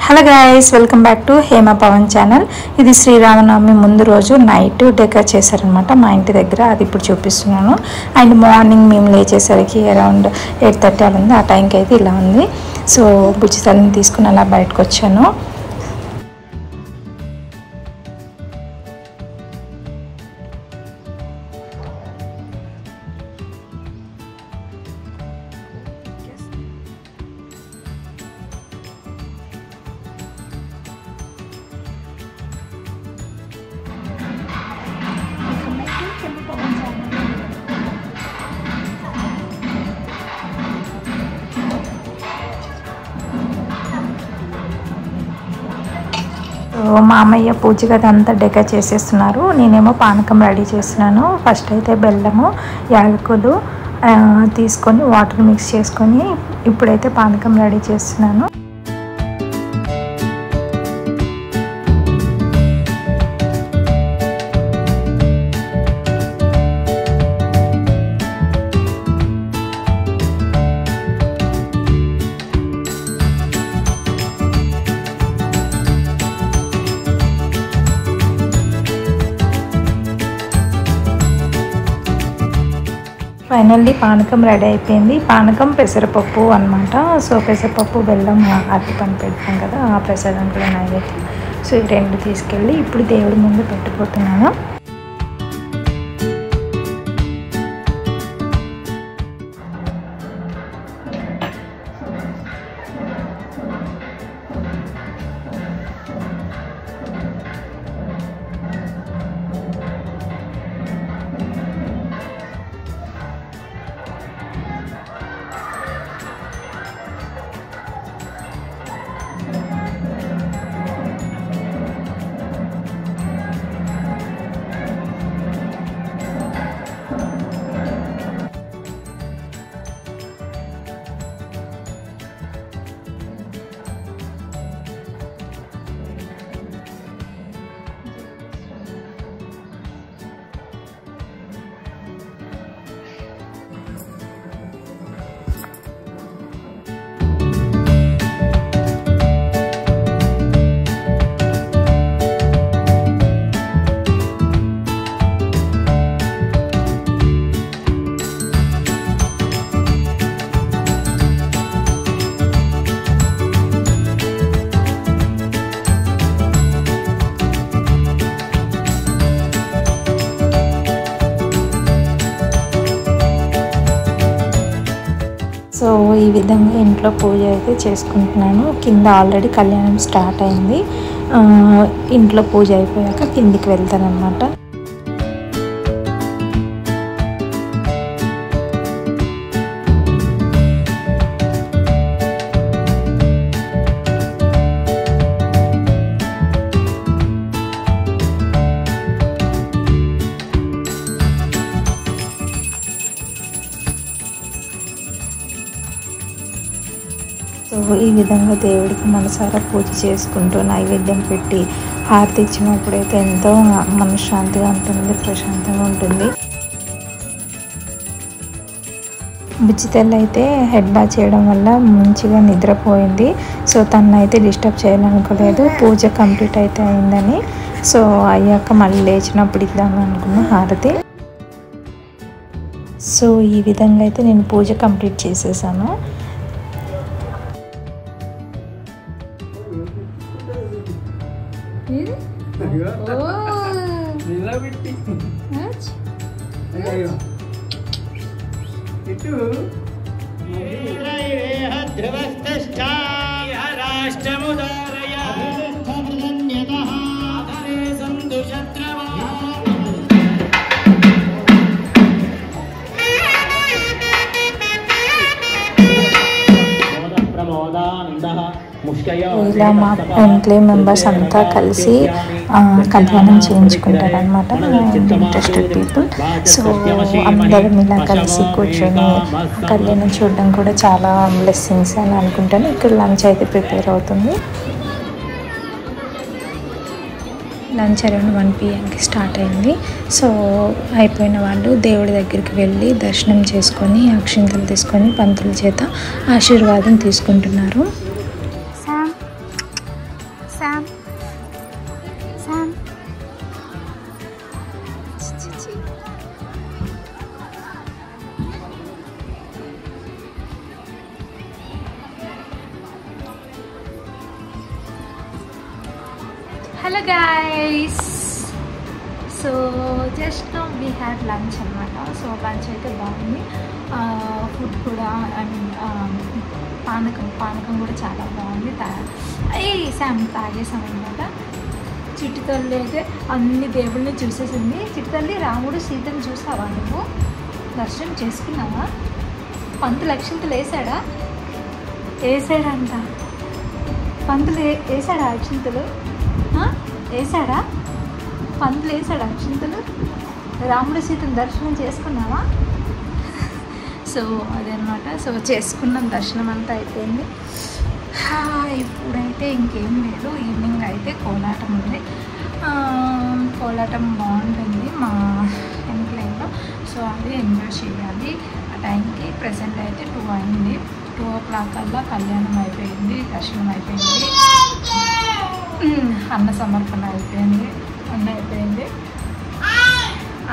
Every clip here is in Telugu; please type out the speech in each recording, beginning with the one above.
Hello guys, welcome back to Hema Pavan channel. ఇది శ్రీరామనవమి ముందు రోజు నైట్ డెకర్ చేశారనమాట మా ఇంటి దగ్గర. అది ఇప్పుడు చూపిస్తున్నాను. అండ్ మార్నింగ్ మేము లేచేసరికి అరౌండ్ 8:30 అలా ఉంది. ఆ టైంకి అయితే ఇలా ఉంది. సో బుజ్జి తల్లిని తీసుకుని అలా బయటకు వచ్చాను. మామయ్య పూజ గది అంతా డెకర్ చేసేస్తున్నారు. నేనేమో పానకం రెడీ చేస్తున్నాను. ఫస్ట్ అయితే బెల్లము, యాలకులు తీసుకొని వాటర్ మిక్స్ చేసుకొని ఇప్పుడైతే పానకం రెడీ చేస్తున్నాను. ఫైనల్లీ పానకం రెడీ అయిపోయింది. పానకం పెసరపప్పు అనమాట. సో పెసరపప్పు బెల్లం అరటిపండు పెడతాం కదా, ఆ ప్రసాదం కూడా నైవేద్యం. సో ఈ రెండు తీసుకెళ్ళి ఇప్పుడు దేవుడి ముందు పెట్టిపోతున్నాను. సో ఈ విధంగా ఇంట్లో పూజ అయితే చేసుకుంటున్నాను. కింద ఆల్రెడీ కళ్యాణం స్టార్ట్ అయింది. ఇంట్లో పూజ అయిపోయాక కిందికి వెళ్తానన్నమాట. సో ఈ విధంగా దేవుడికి మనసారా పూజ చేసుకుంటూ నైవేద్యం పెట్టి హారతి ఇచ్చినప్పుడైతే ఎంతో మనశ్శాంతిగా ఉంటుంది, ప్రశాంతంగా ఉంటుంది. బుజ్జితల్లి అయితే హెడ్ బాత్ చేయడం వల్ల మంచిగా నిద్రపోయింది. సో తనైతే డిస్టర్బ్ చేయాలనుకోలేదు. పూజ కంప్లీట్ అయితే అయిందని. సో అయ్యాక మళ్ళీ లేచినప్పుడు ఇద్దామని అనుకున్న హారతి. సో ఈ విధంగా అయితే నేను పూజ కంప్లీట్ చేసేసాను. ఇలా మా ఇంట్లో మెంబర్స్ అంతా కలిసి కళ్యాణం చేయించుకుంటారనమాట. Interested people. సో అందరం ఇలా కలిసి కూర్చొని కళ్యాణం చూడడం కూడా చాలా బ్లెస్సింగ్స్ అని అనుకుంటాను. ఇక్కడ లంచ్ అయితే ప్రిపేర్ అవుతుంది. లంచ్ అరౌండ్ 1 PM స్టార్ట్ అయింది. సో అయిపోయిన వాళ్ళు దేవుడి దగ్గరికి వెళ్ళి దర్శనం చేసుకొని అక్షింతలు తీసుకొని పంతుల చేత ఆశీర్వాదం తీసుకుంటున్నారు. Sam. Sam. Hello guys. So just now we had lunch anamata. So lunch aithe baagundi. Food kuda and పానకం కూడా చాలా బాగుంది. శామ్ తాగేసాం అనమాట. చిట్టి తల్లి అయితే అన్ని దేవుళ్ళని చూసేసింది. చిట్టి తల్లి రాముడు సీతను చూసావా నువ్వు? దర్శనం చేసుకున్నావా? పంతులు అక్షింతలు వేసాడా? వేసాడంట. పంతులు వేసాడా అక్షింతలు? వేసాడా? పంతులు వేసాడా అక్షింతలు? రాముడు సీతను దర్శనం చేసుకున్నావా? సో అదనమాట. సో చేసుకున్నాం, దర్శనం అంతా అయిపోయింది. ఇప్పుడైతే ఇంకేం లేదు. ఈవినింగ్ అయితే కోలాటం ఉంది. కోలాటం బాగుంటుంది మా ఇంట్లో. సో అది ఎంజాయ్ చేయాలి. ఆ టైంకి ప్రజెంట్ అయితే 2 అయింది. 2 o'clock కల్లా కళ్యాణం అయిపోయింది, దర్శనం అయిపోయింది, అన్న సమర్పణ అయిపోయింది, అన్నీ అయిపోయింది.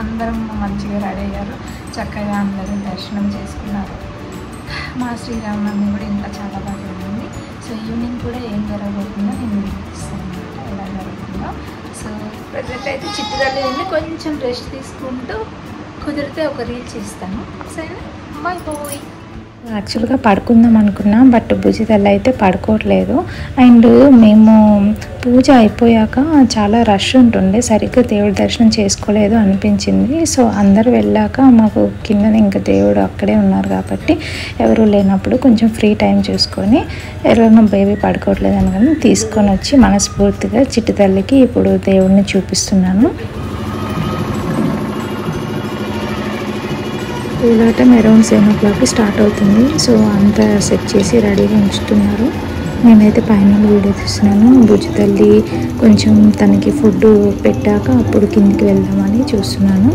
అందరం మంచిగా రెడీ అయ్యారు. చక్కగా అందరూ దర్శనం చేసుకున్నారు. మా శ్రీరామనవమి కూడా ఇంకా చాలా బాగా జరిగింది. సో ఈవినింగ్ కూడా ఏం జరగబోతుందో నేను ఇస్తాను ఎలా జరుగుతుందో. సో ప్రజెంట్ అయితే చిట్టి తల్లి వెళ్ళి కొంచెం రెస్ట్ తీసుకుంటూ కుదిరితే ఒక రీల్ చేస్తాను. సరే, బాయ్ బాయ్. యాక్చువల్గా పడుకుందాం అనుకున్నా, బట్ బుజ్జి తల్లి అయితే పడుకోవట్లేదు. అండ్ మేము పూజ అయిపోయాక చాలా రష్ ఉంటుండే, సరిగ్గా దేవుడి దర్శనం చేసుకోలేదు అనిపించింది. సో అందరు వెళ్ళాక మాకు కింద ఇంకా దేవుడు అక్కడే ఉన్నారు కాబట్టి ఎవరు లేనప్పుడు కొంచెం ఫ్రీ టైం చూసుకొని ఎవరైనా బేబీ పడుకోవట్లేదు అని తీసుకొని వచ్చి మనస్ఫూర్తిగా చిట్టి తల్లికి ఇప్పుడు దేవుడిని చూపిస్తున్నాను. కోలాటం అరౌండ్ 7 o'clock స్టార్ట్ అవుతుంది. సో అంతా సెట్ చేసి రెడీగా ఉంచుతున్నారు. నేనైతే పైన వీడియో చూస్తున్నాను. బుజ్జి తల్లి కొంచెం తనకి ఫుడ్ పెట్టాక అప్పుడు కిందికి వెళ్దామని చూస్తున్నాను.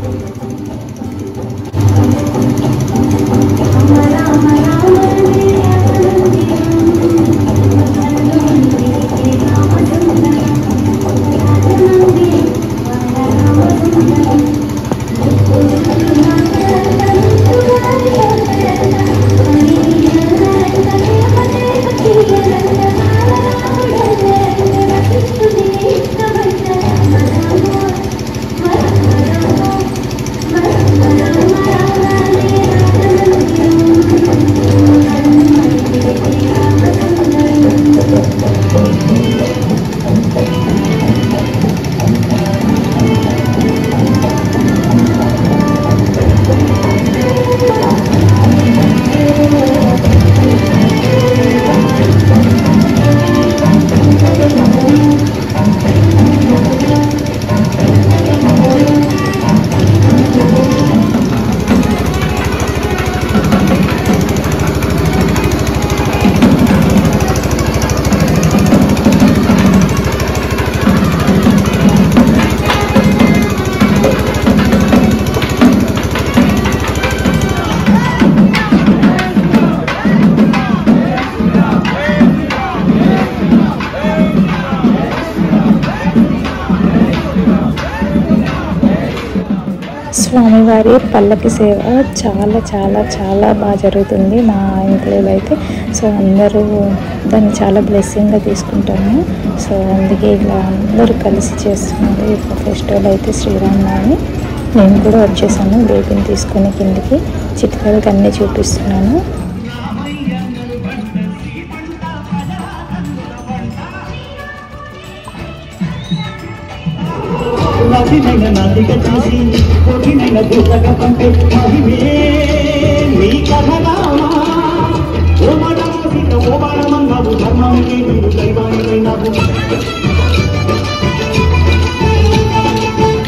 స్వామివారి పల్లకి సేవ చాలా చాలా చాలా బాగా జరుగుతుంది మా ఇంట్లో అయితే. సో అందరూ దాన్ని చాలా బ్లెస్సింగ్గా తీసుకుంటాము. సో అందుకే ఇలా అందరూ కలిసి చేస్తున్నారు ఈ ఫెస్టివల్ అయితే శ్రీరామనవమి. నేను కూడా వచ్చేసాను బేబీని తీసుకొని కిందికి. చిట్కాలకి అన్నీ చూపిస్తున్నాను.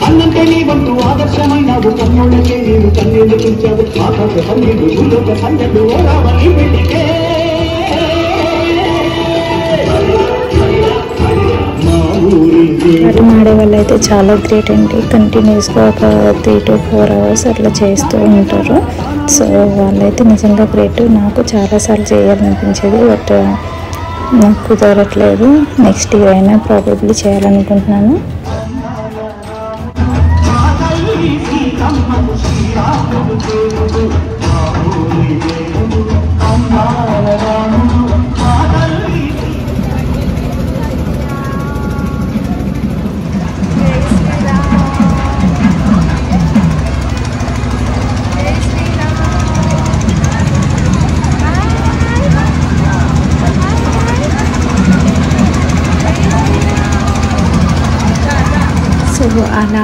అన్నంటే నీ వంటూ ఆదర్శమైనవు, కన్నులకే నీవు కన్నీళ్లు తుంచావు, ఆకాశ పన్నీడు భూలోక సంజలు రావని పెళ్లికే. నాటం ఆడే వాళ్ళు అయితే చాలా గ్రేట్ అండి. కంటిన్యూస్గా ఒక 3 to 4 hours అట్లా చేస్తూ ఉంటారు. సో వాళ్ళైతే నిజంగా గ్రేట్. నాకు చాలాసార్లు చేయాలనిపించేది, బట్ నాకు కుదరట్లేదు. నెక్స్ట్ ఇయర్ అయినా ప్రాబబ్లీ చేయాలనుకుంటున్నాను. సో అలా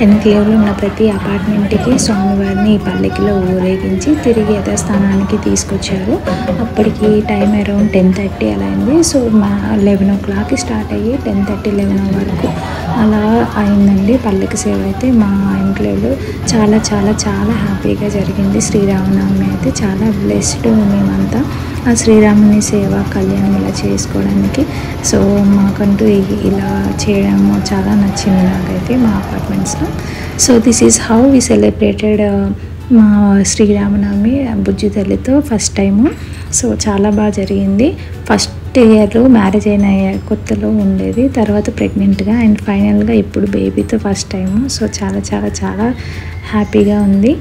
ఎన్క్లేవ్లో ఉన్న ప్రతి అపార్ట్మెంట్కి స్వామివారిని పల్లకిలో ఊరేగించి తిరిగి యథాస్థానానికి తీసుకొచ్చారు. అప్పటికి టైం అరౌండ్ 10:30 అలా అయింది. సో 11 o'clock స్టార్ట్ అయ్యి 10:30, 11 వరకు అలా అయిందండి పల్లకి సేవ అయితే. మా ఎన్క్లేవ్లో చాలా చాలా చాలా హ్యాపీగా జరిగింది. శ్రీరామనవమి అయితే చాలా బ్లెస్డ్ మేమంతా ఆ శ్రీరాముని సేవ కళ్యాణం ఇలా చేసుకోవడానికి. సో మాకంటూ ఇలా చేయడము చాలా నచ్చింది నాకైతే మా అపార్ట్మెంట్స్లో. So this is how we celebrated మా శ్రీరామనవమి బుజ్జి తల్లితో ఫస్ట్ టైము. సో చాలా బాగా జరిగింది. ఫస్ట్ ఇయర్లో మ్యారేజ్ అయిన కొత్తలో ఉండేది, తర్వాత ప్రెగ్నెంట్గా అండ్ ఫైనల్గా ఇప్పుడు బేబీతో ఫస్ట్ టైము. సో చాలా చాలా చాలా హ్యాపీగా ఉంది.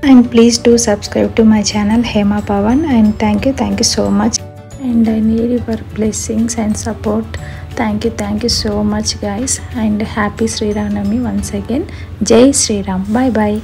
And please do subscribe to my channel Hema Pavan. And thank you so much. And I need your blessings and support. Thank you so much guys. And happy Sri Ramnavami once again. Jai Sri Ram. Bye bye.